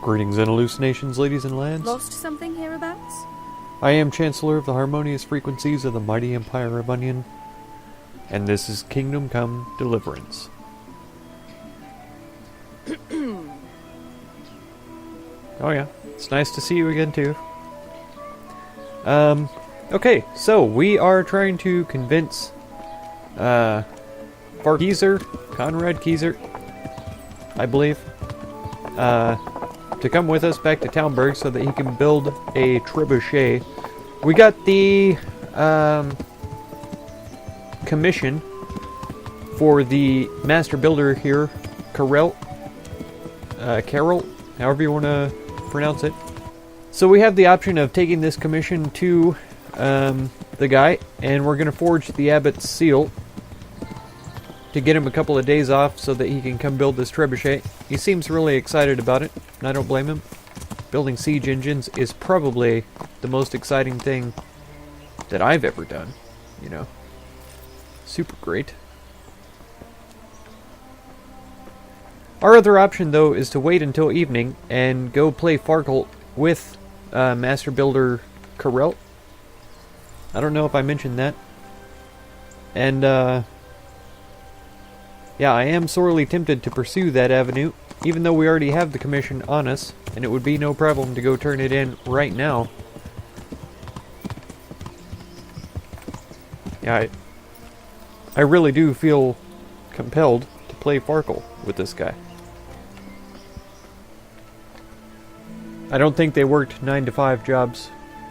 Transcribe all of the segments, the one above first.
Greetings and hallucinations, ladies and lads. Lost something hereabouts? I am Chancellor of the Harmonious Frequencies of the Mighty Empire of Onion, and this is Kingdom Come Deliverance. Oh yeah, it's nice to see you again too. Okay, so we are trying to convince Konrad Kyeser, I believe, to come with us back to Talmberg so that he can build a trebuchet. We got the commission for the master builder here, Carol, however you want to pronounce it. So we have the option of taking this commission to the guy, and we're going to forge the abbot's seal to get him a couple of days off so that he can come build this trebuchet. He seems really excited about it, and I don't blame him. Building siege engines is probably the most exciting thing that I've ever done, you know. Super great. Our other option, though, is to wait until evening and go play Farkle with Master Builder Carell. I don't know if I mentioned that. And, yeah, I am sorely tempted to pursue that avenue, even though we already have the commission on us, and it would be no problem to go turn it in right now. Yeah, I really do feel compelled to play Farkle with this guy. I don't think they worked 9-to-5 jobs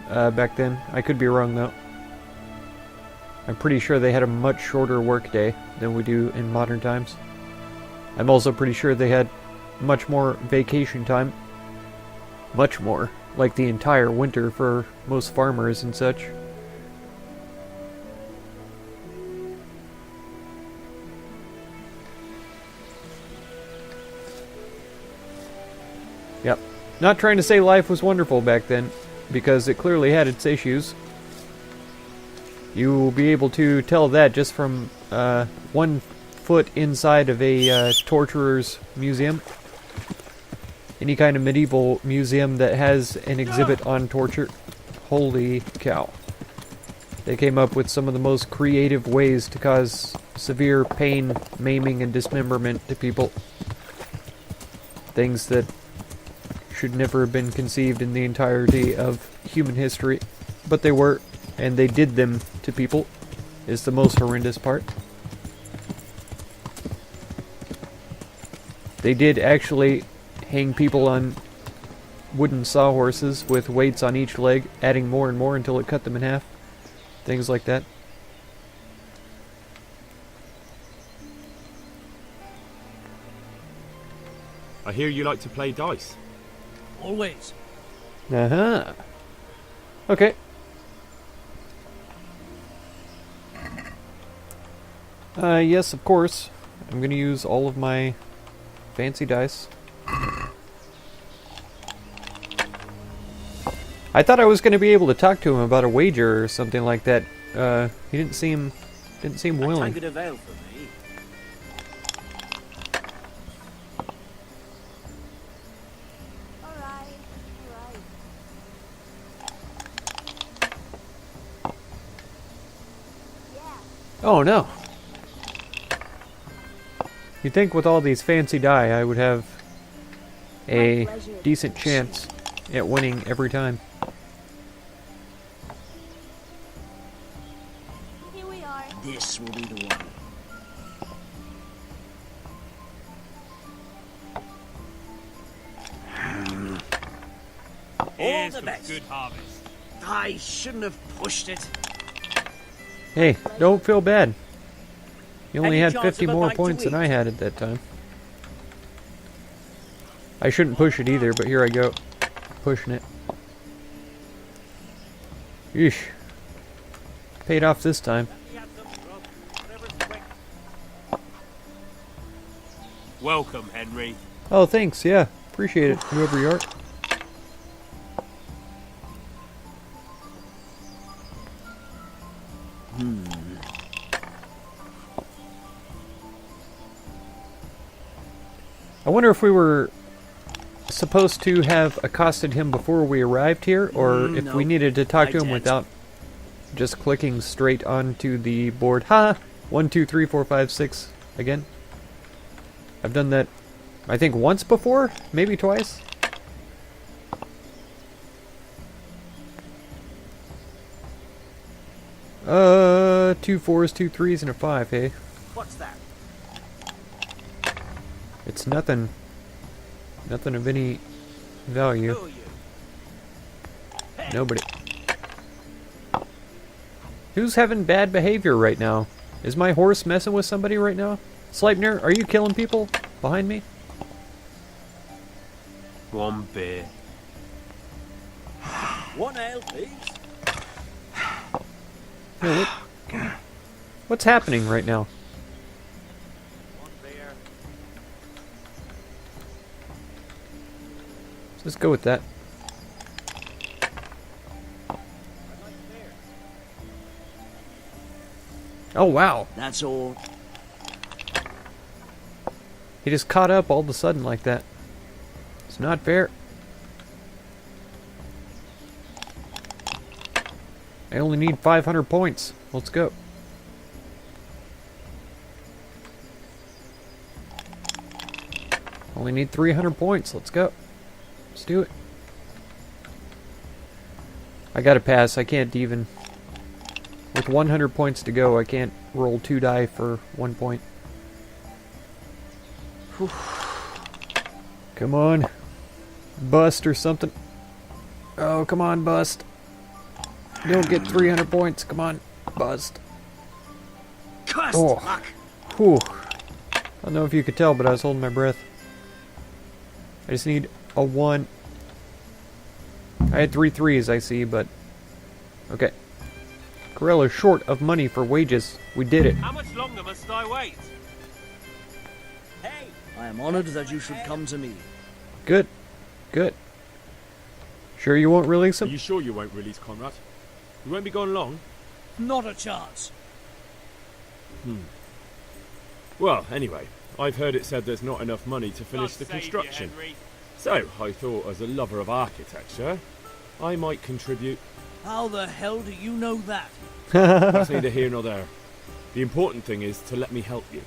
back then. I could be wrong, though. I'm pretty sure they had a much shorter work day than we do in modern times. I'm also pretty sure they had much more vacation time. Much more. Like the entire winter for most farmers and such. Yep. Not trying to say life was wonderful back then, because it clearly had its issues. You will be able to tell that just from 1 foot inside of a torturer's museum. Any kind of medieval museum that has an exhibit on torture. Holy cow. They came up with some of the most creative ways to cause severe pain, maiming, and dismemberment to people. Things that should never have been conceived in the entirety of human history. But they were, and they did them to people, is the most horrendous part. They did actually hang people on wooden sawhorses with weights on each leg, adding more and more until it cut them in half. Things like that. I hear you like to play dice. Always. Uh-huh. Okay. Yes, of course. I'm going to use all of my fancy dice. I thought I was going to be able to talk to him about a wager or something like that. He didn't seem willing. Take it avail for me. Oh no. You'd think with all these fancy die I would have a decent chance at winning every time. Here we are. This will be the one. All the best. Good harvest. I shouldn't have pushed it. Hey, don't feel bad. You only Any had chance 50 of a more bite to points than eat? I had at that time. I shouldn't push it either, but here I go. Pushing it. Yeesh. Paid off this time. Welcome, Henry. Oh, thanks, yeah. Appreciate it, whoever you are. I wonder if we were supposed to have accosted him before we arrived here, or if we no, needed to talk I to him didn't. without just clicking straight onto the board. Ha! 1, 2, 3, 4, 5, 6 again. I've done that, I think, once before? Maybe twice? Two 4s, 2 3s, and a 5, hey? What's that? It's nothing. Nothing of any value. Who are you? Nobody. Who's having bad behavior right now? Is my horse messing with somebody right now? Sleipnir, are you killing people behind me? One beer. One ale, please. Yeah, what's happening right now? One beer. Let's go with that. Oh, wow. That's all. He just caught up all of a sudden like that. It's not fair. I only need 500 points. Let's go. Only need 300 points. Let's go. Let's do it. I gotta pass. I can't even. With 100 points to go, I can't roll 2 die for 1 point. Whew. Come on. Bust or something. Oh, come on, bust. Don't get 300 points. Come on. Bust. Cursed Oh. luck. Whew. I don't know if you could tell, but I was holding my breath. I just need a 1. I had 3 3s, I see, but... Okay. Corella's short of money for wages. We did it. How much longer must I wait? Hey, I am honored that you should come to me. Good. Good. Sure you won't release Are him? you sure you won't release Konrad? We won't be gone long. Not a chance. Well, anyway, I've heard it said there's not enough money to finish the construction. So, I thought as a lover of architecture, I might contribute. How the hell do you know that? That's neither here nor there. The important thing is to let me help you.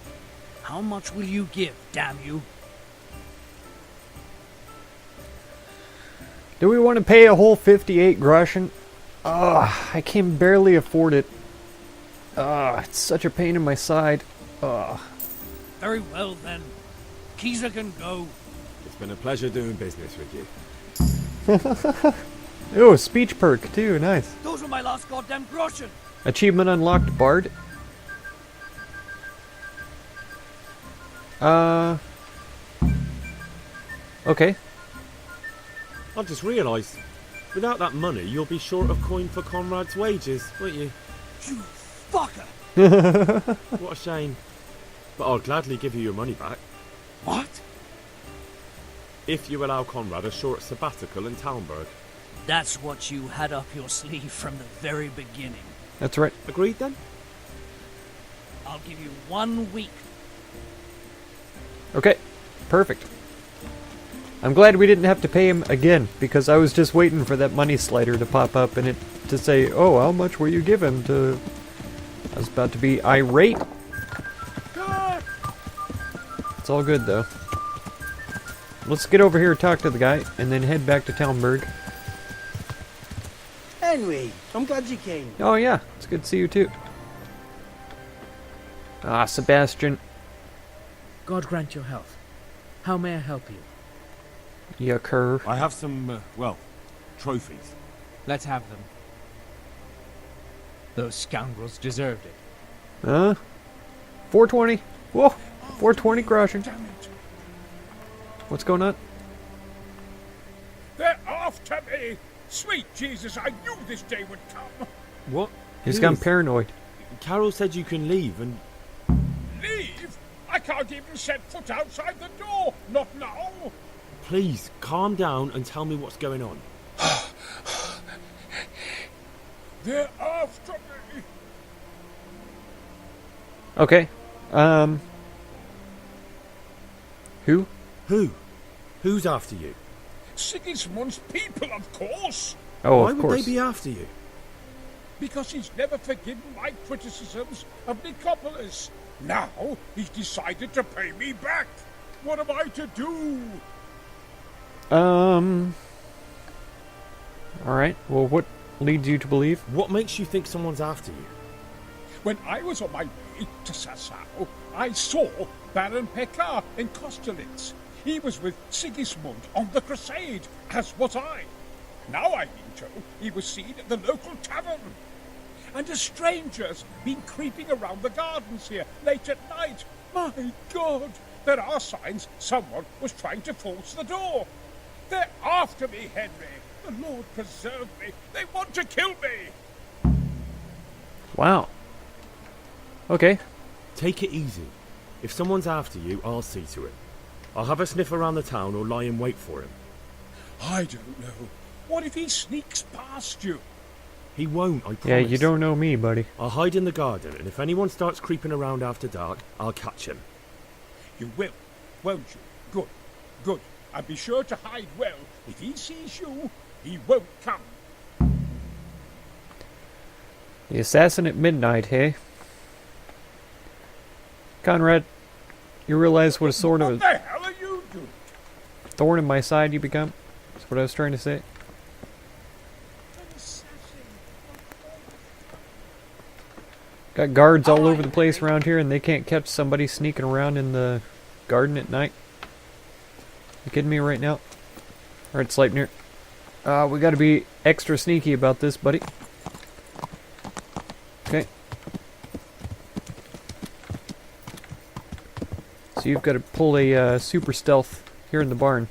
How much will you give, damn you? Do we want to pay a whole 58 groschen? Ugh, I can barely afford it. Ugh, it's such a pain in my side. Ugh. Very well then. Kyeser can go. It's been a pleasure doing business with you. Ooh, a speech perk too, nice. Those were my last goddamn groschen. Achievement unlocked, Bard. Okay. I've just realised, without that money, you'll be short of coin for Konrad's wages, won't you? You fucker. What a shame. But I'll gladly give you your money back, What? if you allow Konrad a short sabbatical in Talmberg. That's what you had up your sleeve from the very beginning. That's right. Agreed then? I'll give you 1 week. Okay. Perfect. I'm glad we didn't have to pay him again, because I was just waiting for that money slider to pop up and it to say, oh, how much will you give him to... I was about to be irate. It's all good, though. Let's get over here, talk to the guy, and then head back to Talmberg. Henry, I'm glad you came. Oh, yeah. It's good to see you, too. Ah, Sebastian. God grant your health. How may I help you? You cur. I have some, trophies. Let's have them. Those scoundrels deserved it. Huh? 420. Whoa. 420 groschen. What's going on? They're after me! Sweet Jesus, I knew this day would come! What? He's Who gone is- paranoid. Carol said you can leave and... Leave? I can't even set foot outside the door! Not now! Please, calm down and tell me what's going on. They're after me! Okay. Who? Who? Who's after you? Sigismund's people, of course. Oh, Why of would course. they be after you? Because he's never forgiven my criticisms of Nicopolis. Now he's decided to pay me back. What am I to do? Alright, well, what leads you to believe? What makes you think someone's after you? When I was on my way to Sasau, I saw Baron Pekar in Kostelitz. He was with Sigismund on the crusade, as was I. Now I've been told he was seen at the local tavern. And a stranger's been creeping around the gardens here late at night. My God! There are signs someone was trying to force the door. They're after me, Henry. The Lord preserve me. They want to kill me. Wow. Okay. Take it easy. If someone's after you, I'll see to it. I'll have a sniff around the town or lie in wait for him. I don't know. What if he sneaks past you? He won't, I promise. Yeah, you don't know me, buddy. I'll hide in the garden, and if anyone starts creeping around after dark, I'll catch him. You will, won't you? Good, good. And be sure to hide well. If he sees you, he won't come. The assassin at midnight, hey? Konrad, you realize what a sort What of the hell are you doing? thorn in my side you become? That's what I was trying to say. An assassin. Got guards all over the place around here, and they can't catch somebody sneaking around in the garden at night. You kidding me right now? Alright, Sleipnir. We gotta be extra sneaky about this, buddy. Okay. So you've got to pull a super stealth here in the barn.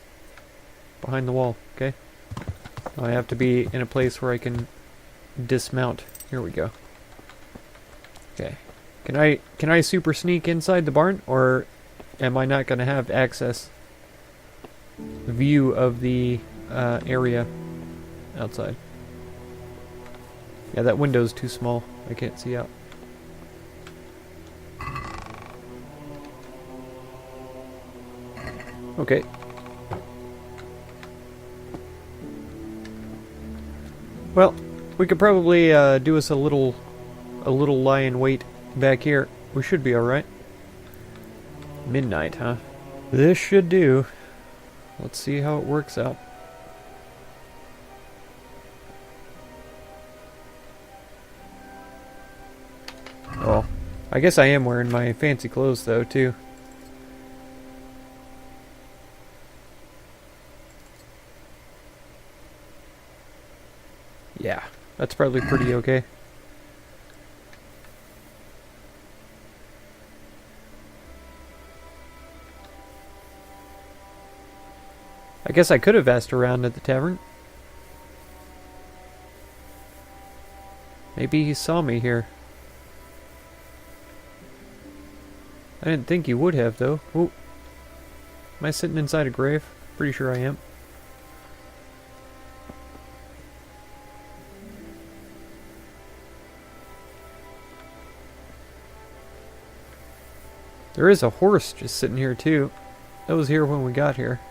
Behind the wall, okay? I have to be in a place where I can dismount. Here we go. Okay. Can I super sneak inside the barn, or am I not going to have access view of the area outside? Yeah, that window's too small. I can't see out. Okay. Well, we could probably do us a little lie in wait back here. We should be alright. Midnight, huh? This should do. Let's see how it works out. Oh, I guess I am wearing my fancy clothes though, too. Yeah, that's probably pretty okay. I guess I could have asked around at the tavern. Maybe he saw me here. I didn't think he would have, though. Ooh. Am I sitting inside a grave? Pretty sure I am. There is a horse just sitting here, too. That was here when we got here.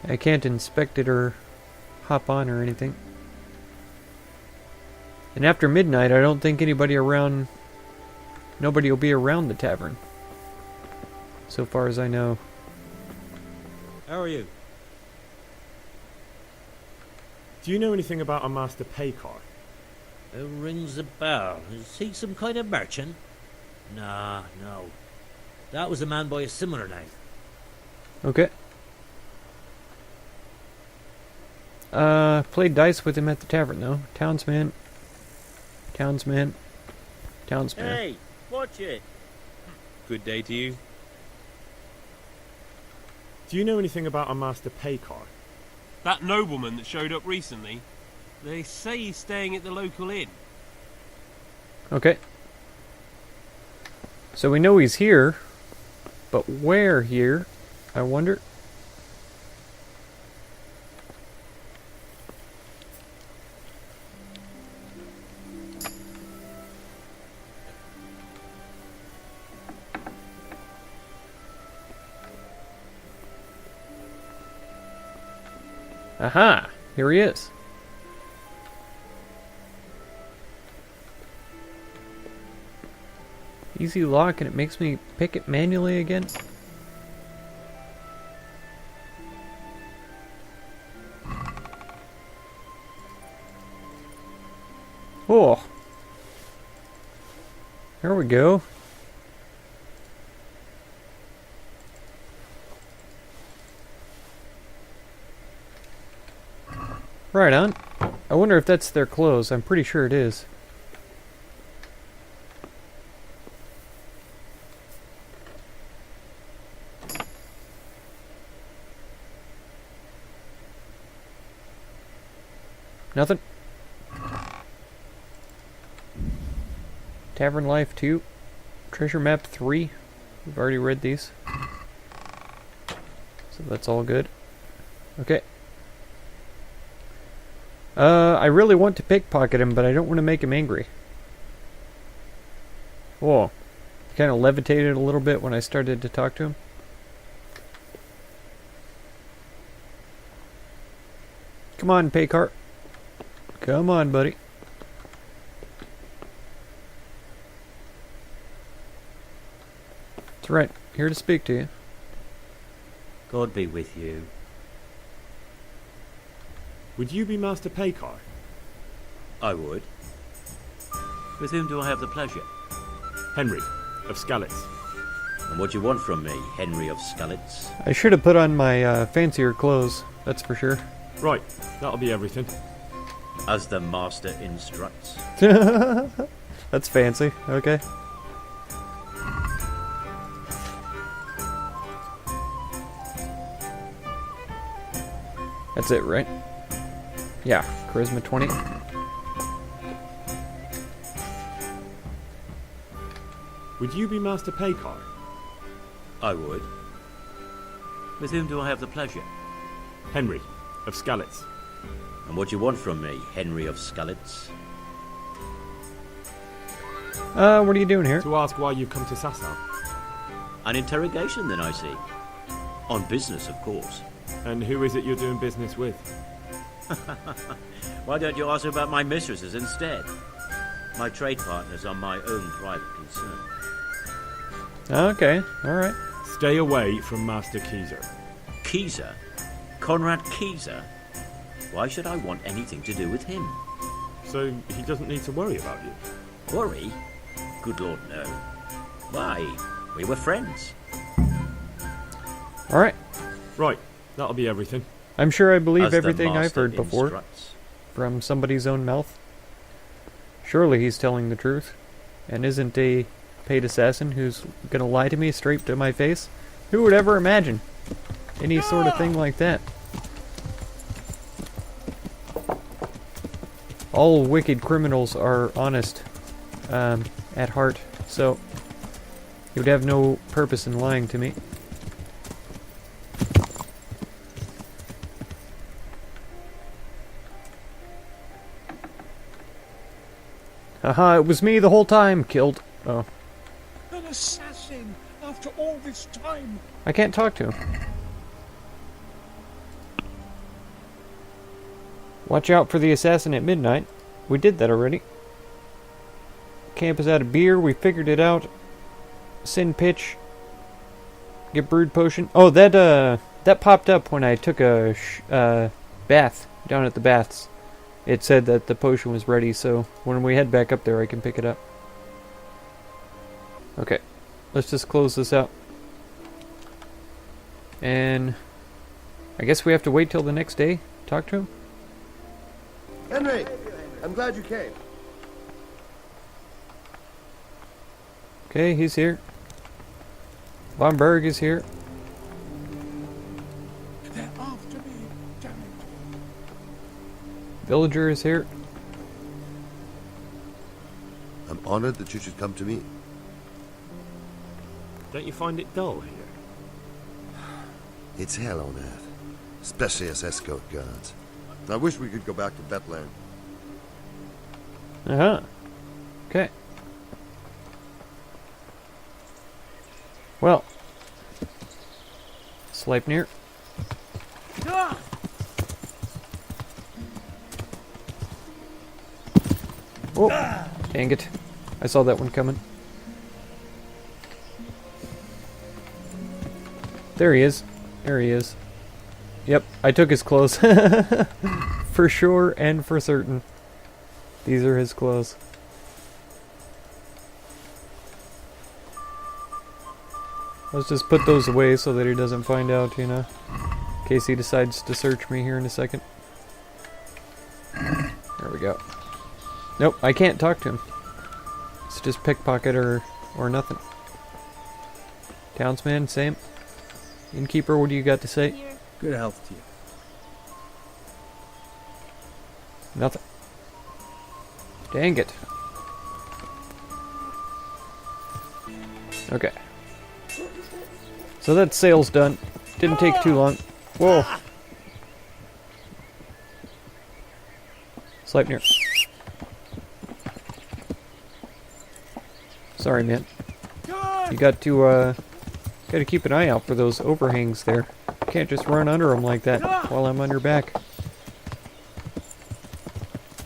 I can't inspect it or hop on or anything. And after midnight, I don't think anybody around... Nobody will be around the tavern. So far as I know. How are you? Do you know anything about a Master Pekar? It rings a bell. Is he some kind of merchant? Nah, no. That was a man by a similar name. Okay. Played dice with him at the tavern, though. Townsman. Townsman. Hey, watch it. Good day to you. Do you know anything about a Master Pekar? That nobleman that showed up recently, they say he's staying at the local inn. Okay. So we know he's here, but where here, I wonder? Aha! Here he is. Easy lock, and it makes me pick it manually again. Oh. There we go. Right on. I wonder if that's their clothes. I'm pretty sure it is. Nothing. Tavern Life 2. Treasure Map 3. We've already read these. So that's all good. Okay. I really want to pickpocket him, but I don't want to make him angry. Whoa. Kind of levitated a little bit when I started to talk to him. Come on, Paycart. Come on, buddy. That's right. Here to speak to you. God be with you. Would you be Master Paycar? I would. With whom do I have the pleasure? Henry, of Skalitz. And what do you want from me, Henry of Skalitz? I should have put on my fancier clothes, that's for sure. Right, that'll be everything. As the master instructs. That's fancy, okay. That's it, right? Yeah, Charisma 20. Would you be Master Paycar? I would. With whom do I have the pleasure? Henry, of Skalitz. And what do you want from me, Henry of Skalitz? What are you doing here? To ask why you've come to Sasau. An interrogation, then, I see. On business, of course. And who is it you're doing business with? Why don't you ask about my mistresses instead? My trade partners are my own private concern. Okay, alright. Stay away from Master Kyeser. Kyeser? Konrad Kyeser? Why should I want anything to do with him? So he doesn't need to worry about you? Worry? Good Lord, no. Why? We were friends. Alright. Right, that'll be everything. I'm sure I believe As the everything I've master heard before instructs. from somebody's own mouth. Surely he's telling the truth, and isn't a paid assassin who's gonna lie to me straight to my face. Who would ever imagine any sort of thing like that? All wicked criminals are honest at heart, so he would have no purpose in lying to me. Haha, it was me the whole time, killed. Oh. An assassin after all this time. I can't talk to him. Watch out for the assassin at midnight. We did that already. Camp is out of beer. We figured it out. Sin pitch. Get brewed potion. Oh, that popped up when I took a bath down at the baths. It said that the potion was ready, so when we head back up there, I can pick it up. Okay, let's just close this out. And I guess we have to wait till the next day. Talk to him. Henry, I'm glad you came. Okay, he's here. Talmberg is here. They're after me, damn it. Villager is here. I'm honored that you should come to me. Don't you find it dull here? It's hell on earth, especially as escort guards. I wish we could go back to Bethlehem. Uh-huh. Okay. Well. Sleipnir. Oh, dang it. I saw that one coming. There he is. There he is. Yep, I took his clothes. For sure and for certain. These are his clothes. Let's just put those away so that he doesn't find out, you know. In case he decides to search me here in a second. There we go. Nope, I can't talk to him. It's just pickpocket or nothing. Townsman, same. Innkeeper, what do you got to say? Good health to you. Nothing. Dang it. Okay. So that sale's done. Didn't take too long. Whoa. Sleipnir. Sorry, man. You got to keep an eye out for those overhangs there. You can't just run under them like that while I'm on your back.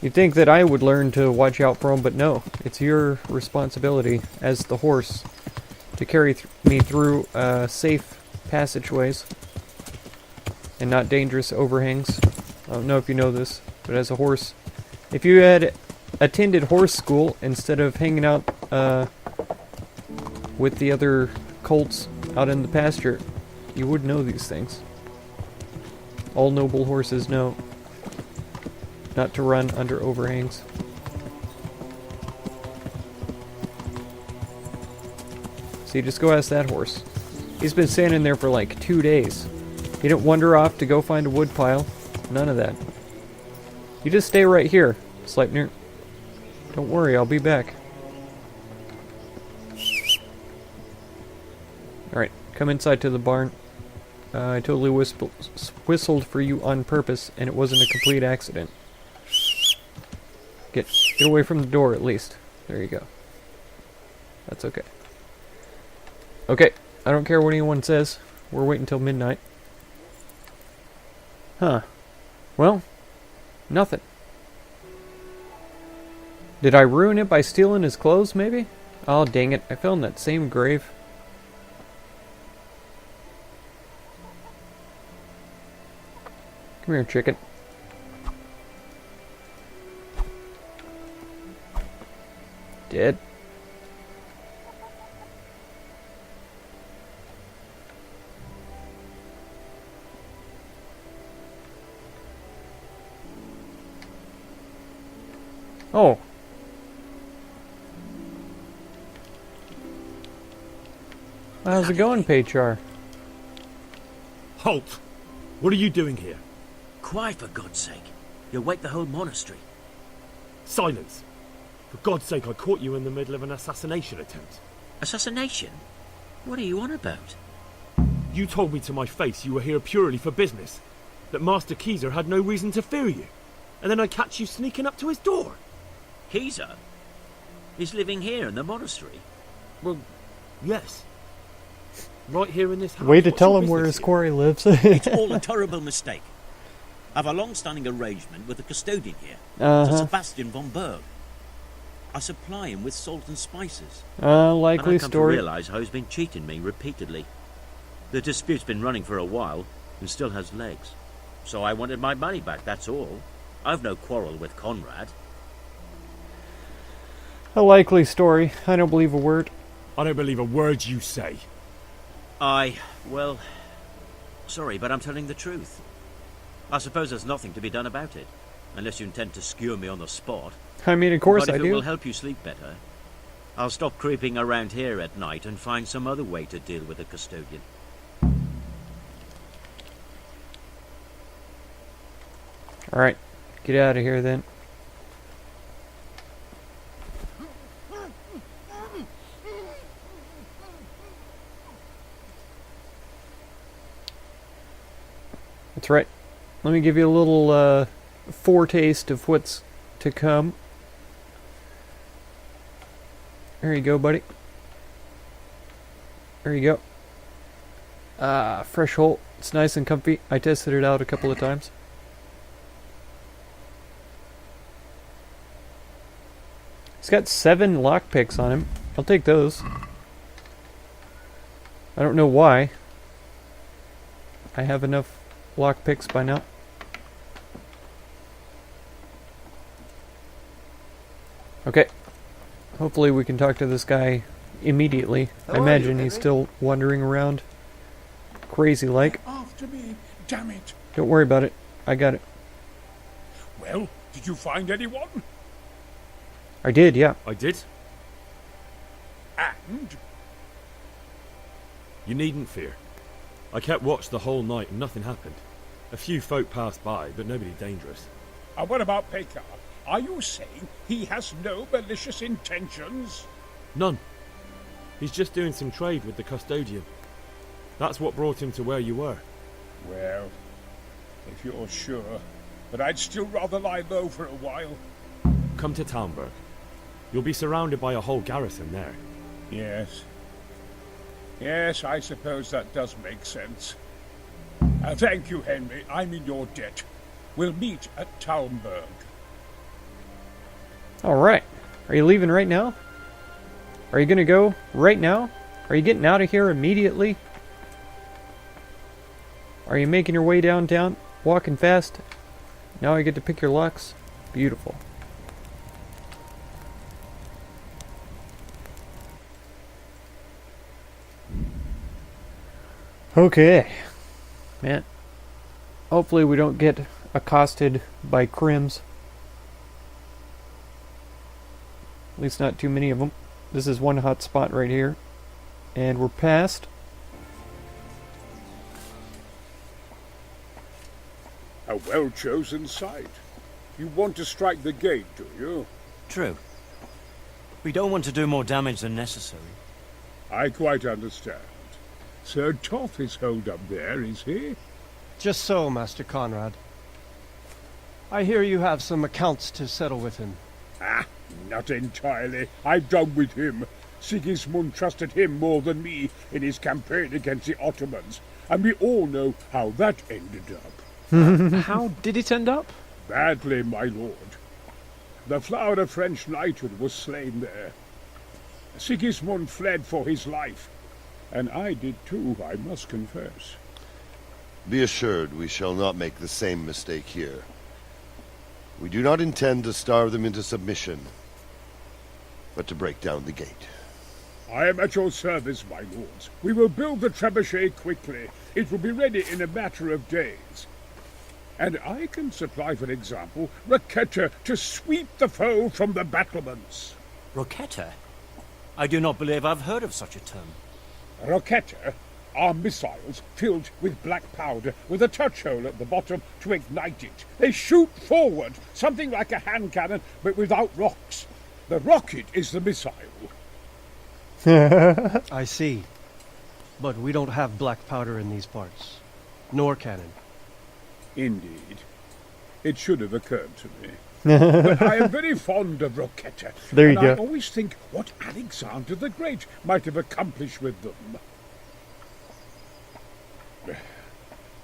You'd think that I would learn to watch out for them, but no. It's your responsibility as the horse to carry me through safe passageways and not dangerous overhangs. I don't know if you know this, but as a horse, if you had attended horse school instead of hanging out with the other colts out in the pasture, you would know these things. All noble horses know not to run under overhangs. See, just go ask that horse. He's been standing there for like 2 days. He didn't wander off to go find a wood pile. None of that. You just stay right here, Sleipnir. Don't worry, I'll be back. Alright, come inside to the barn. I totally whistled for you on purpose, and it wasn't a complete accident. Get away from the door, at least. There you go. That's okay. Okay, I don't care what anyone says. We're waiting till midnight. Huh. Well, nothing. Did I ruin it by stealing his clothes, maybe? Oh, dang it. I fell in that same grave. Come here, chicken. Dead. Oh. How's it going, Pachar? Halt! What are you doing here? Quiet, for God's sake. You'll wake the whole monastery. Silence! For God's sake, I caught you in the middle of an assassination attempt. Assassination? What are you on about? You told me to my face you were here purely for business, that Master Kyeser had no reason to fear you, and then I catch you sneaking up to his door. Kyeser? He's living here in the monastery? Well, yes. Right here in this house. Way to What's tell your him where business his here? quarry lives. It's all a terrible mistake. I've a long-standing arrangement with the custodian here, Sir Sebastian von Berg. I supply him with salt and spices. Likely and I come story. to realise how he's been cheating me repeatedly. The dispute's been running for a while and still has legs. So I wanted my money back, that's all. I've no quarrel with Konrad. A likely story. I don't believe a word. I don't believe a word you say. Well, sorry, but I'm telling the truth. I suppose there's nothing to be done about it, unless you intend to skewer me on the spot. I mean, of course But I if it do. will help you sleep better, I'll stop creeping around here at night and find some other way to deal with the custodian. Alright, get out of here then. That's right. Let me give you a little foretaste of what's to come. There you go, buddy. There you go. Fresh hole. It's nice and comfy. I tested it out a couple of times. He's got 7 lockpicks on him. I'll take those. I don't know why. I have enough lockpicks by now. Okay. Hopefully we can talk to this guy immediately. I imagine he's still wandering around crazy-like. After me, damn it. Don't worry about it. I got it. Well, did you find anyone? I did, yeah. I did. And? You needn't fear. I kept watch the whole night and nothing happened. A few folk passed by, but nobody dangerous. And what about Pekar? Are you saying he has no malicious intentions? None. He's just doing some trade with the custodian. That's what brought him to where you were. Well, if you're sure. But I'd still rather lie low for a while. Come to Talmberg. You'll be surrounded by a whole garrison there. Yes. Yes, I suppose that does make sense. Thank you, Henry. I'm in your debt. We'll meet at Talmberg. Alright. Are you leaving right now? Are you gonna go right now? Are you getting out of here immediately? Are you making your way downtown? Walking fast? Now I get to pick your locks? Beautiful. Okay. Man. Hopefully we don't get accosted by crims. At least not too many of them. This is one hot spot right here. And we're past. A well-chosen site. You want to strike the gate, do you? True. We don't want to do more damage than necessary. I quite understand. Sir Toth is holed up there, is he? Just so, Master Konrad. I hear you have some accounts to settle with him. Ah, not entirely. I've done with him. Sigismund trusted him more than me in his campaign against the Ottomans, and we all know how that ended up. How did it end up? Badly, my lord. The flower of French knighthood was slain there. Sigismund fled for his life, and I did too, I must confess. Be assured we shall not make the same mistake here. We do not intend to starve them into submission, but to break down the gate. I am at your service, my lords. We will build the trebuchet quickly. It will be ready in a matter of days. And I can supply, for example, Raketa to sweep the foe from the battlements. Raketa? I do not believe I've heard of such a term. Raketa are missiles filled with black powder with a touch hole at the bottom to ignite it. They shoot forward, something like a hand cannon, but without rocks. The rocket is the missile. I see. But we don't have black powder in these parts. Nor cannon. Indeed. It should have occurred to me. But I am very fond of Raketa. There you and go. I always think what Alexander the Great might have accomplished with them.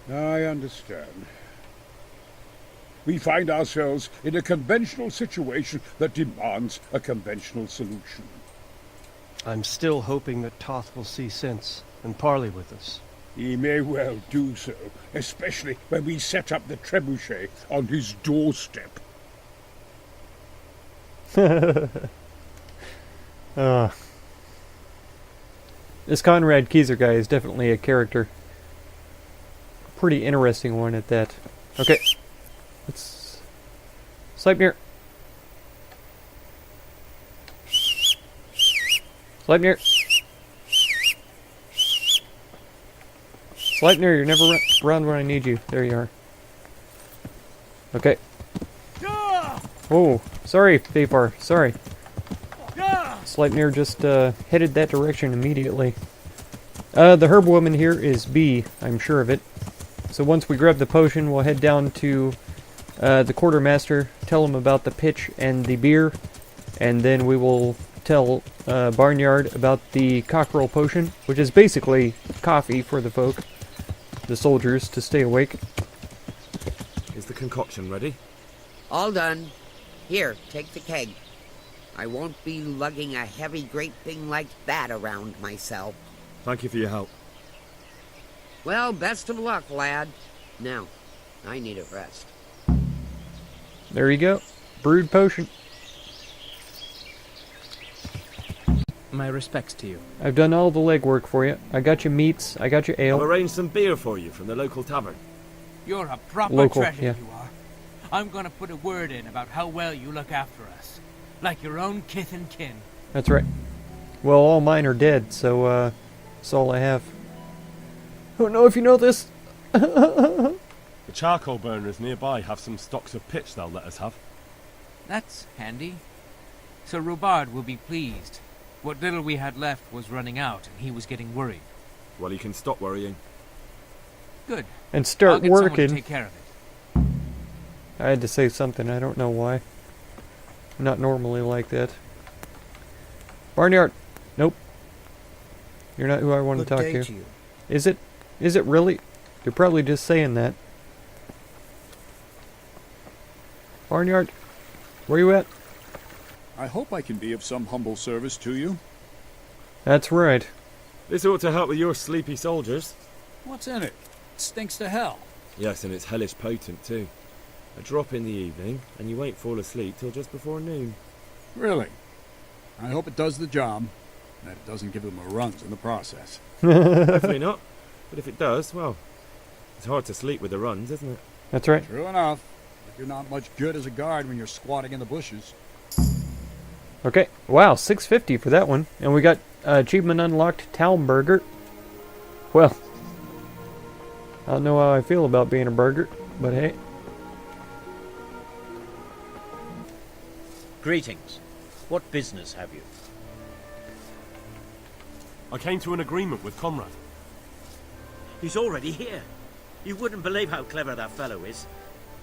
I understand. We find ourselves in a conventional situation that demands a conventional solution. I'm still hoping that Toth will see sense and parley with us. He may well do so, especially when we set up the trebuchet on his doorstep. This Konrad Kyeser guy is definitely a character. Pretty interesting one at that. Okay. Let's... Sleipnir. Sleipnir. Sleipnir, you're never around when I need you. There you are. Okay. Oh, sorry, Thapar. Sorry. Sleipnir just headed that direction immediately. The herb woman here is B, I'm sure of it. So once we grab the potion, we'll head down to the quartermaster, tell him about the pitch and the beer, and then we will tell Barnyard about the cockerel potion, which is basically coffee for the folk, the soldiers, to stay awake. Is the concoction ready? All done. Here, take the keg. I won't be lugging a heavy great thing like that around myself. Thank you for your help. Well, best of luck, lad. Now, I need a rest. There you go. Brewed potion. My respects to you. I've done all the legwork for you. I got you meats. I got you I've ale. arranged some beer for you from the local tavern. You're a proper Local, treasure, yeah. you are. I'm gonna put a word in about how well you look after us. Like your own kith and kin. That's right. Well, all mine are dead, so, that's all I have. I don't know if you know this. The charcoal burners nearby have some stocks of pitch they'll let us have. That's handy. Sir Robard will be pleased. What little we had left was running out, and he was getting worried. Well, he can stop worrying. Good. And start I'll get someone to working. take care of it. I had to say something. I don't know why. I'm not normally like that. Barnyard. Nope. You're not who I want to talk to. you. Is it? Is it really? You're probably just saying that. Barnyard. Where you at? I hope I can be of some humble service to you. That's right. This ought to help with your sleepy soldiers. What's in it? It stinks to hell. Yes, and it's hellish potent too. A drop in the evening, and you won't fall asleep till just before noon. Really? I hope it does the job, and that it doesn't give him a runs in the process. Hopefully not. But if it does, well, it's hard to sleep with the runs, isn't it? That's right. True enough. But you're not much good as a guard when you're squatting in the bushes. Okay. Wow, 650 for that one. And we got achievement unlocked, Talmberg I. Well, I don't know how I feel about being a burger, but hey. Greetings. What business have you? I came to an agreement with Konrad. He's already here. You wouldn't believe how clever that fellow is.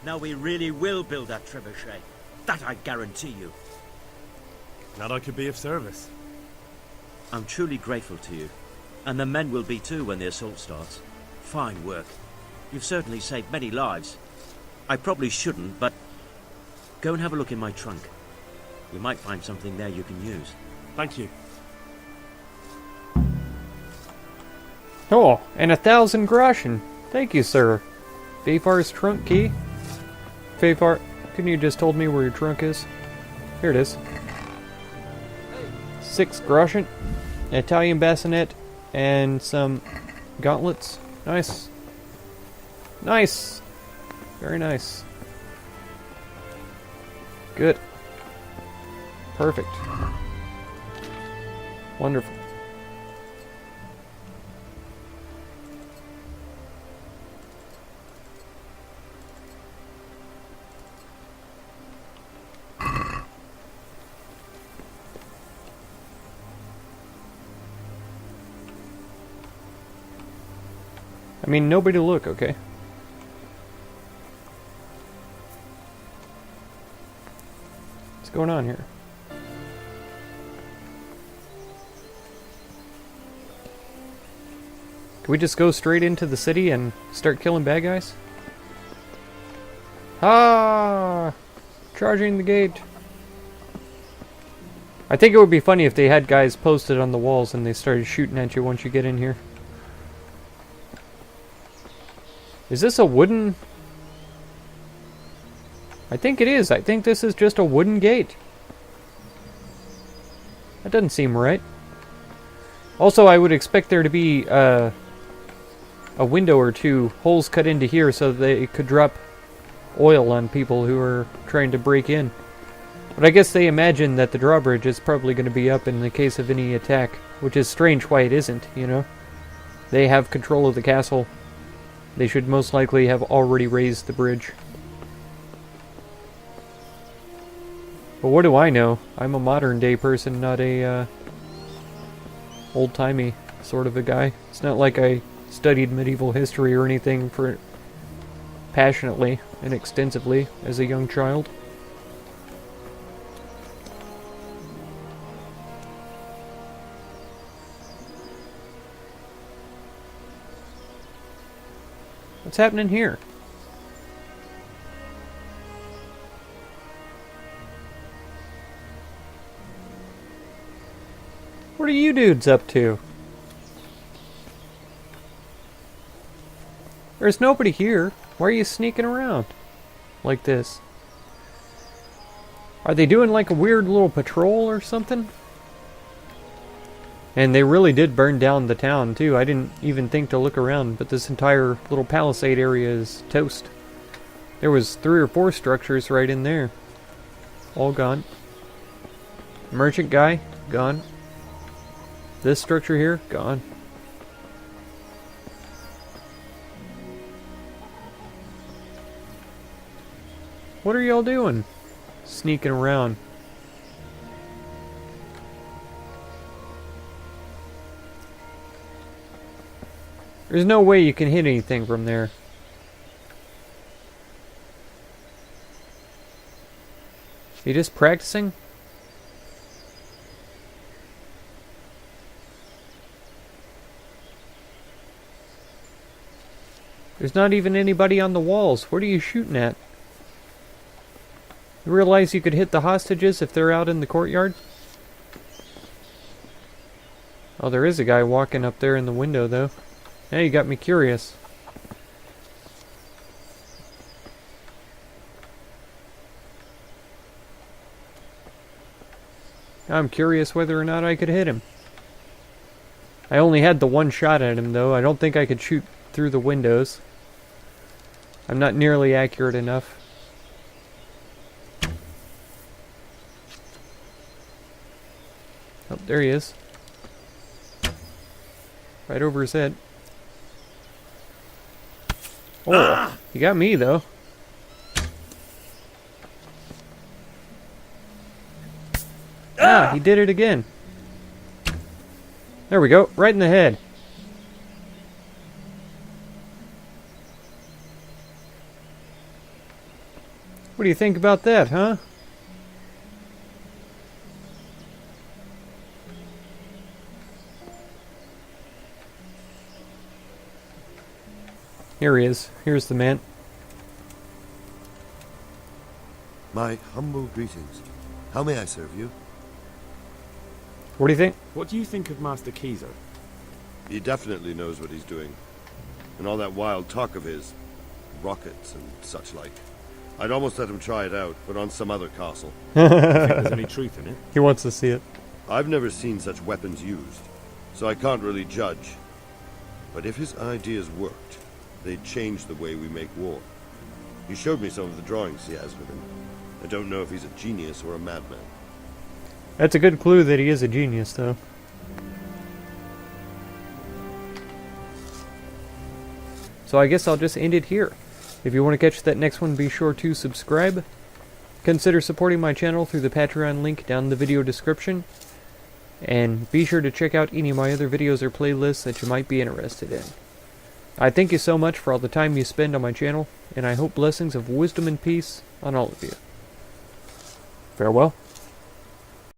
Now we really will build that trebuchet. That I guarantee you. Glad I could be of service. I'm truly grateful to you. And the men will be too when the assault starts. Fine work. You've certainly saved many lives. I probably shouldn't, but go and have a look in my trunk. We might find something there you can use. Thank you. Oh, and 1,000 groschen. Thank you, sir. Fayfar's trunk key. Fayfar, couldn't you just told me where your trunk is? Here it is. 6 groschen, an Italian bassinet, and some gauntlets. Nice. Nice. Very nice. Good. Perfect. Wonderful. I mean, nobody look, okay? What's going on here? Can we just go straight into the city and start killing bad guys? Ah! Charging the gate. I think it would be funny if they had guys posted on the walls and they started shooting at you once you get in here. Is this a wooden... I think it is. I think this is just a wooden gate. That doesn't seem right. Also, I would expect there to be a window or two, holes cut into here so that they could drop oil on people who are trying to break in. But I guess they imagine that the drawbridge is probably going to be up in the case of any attack, which is strange why it isn't, you know? They have control of the castle. They should most likely have already raised the bridge. But what do I know? I'm a modern day person, not a old-timey sort of a guy. It's not like I studied medieval history or anything for passionately and extensively as a young child. What's happening here? What are you dudes up to? There's nobody here. Why are you sneaking around like this? Are they doing like a weird little patrol or something? And they really did burn down the town too. I didn't even think to look around, but this entire little palisade area is toast. There was 3 or 4 structures right in there. All gone. Merchant guy, gone. This structure here, gone. What are y'all doing? Sneaking around. There's no way you can hit anything from there. You just practicing? There's not even anybody on the walls. What are you shooting at? You realize you could hit the hostages if they're out in the courtyard? Oh, there is a guy walking up there in the window, though. Now you got me curious. I'm curious whether or not I could hit him. I only had the one shot at him, though. I don't think I could shoot through the windows. I'm not nearly accurate enough. Oh, there he is. Right over his head. Oh, he got me, though. Ah, he did it again. There we go, right in the head. What do you think about that, huh? Here he is. Here's the man. My humble greetings. How may I serve you? What do you think? What do you think of Master Kyeser? He definitely knows what he's doing. And all that wild talk of his, rockets and such like. I'd almost let him try it out, but on some other castle. You think there's any truth in it? He wants to see it. I've never seen such weapons used, so I can't really judge. But if his ideas worked, they'd change the way we make war. He showed me some of the drawings he has with him. I don't know if he's a genius or a madman. That's a good clue that he is a genius, though. So I guess I'll just end it here. If you want to catch that next one, be sure to subscribe. Consider supporting my channel through the Patreon link down in the video description. And be sure to check out any of my other videos or playlists that you might be interested in. I thank you so much for all the time you spend on my channel, and I hope blessings of wisdom and peace on all of you. Farewell.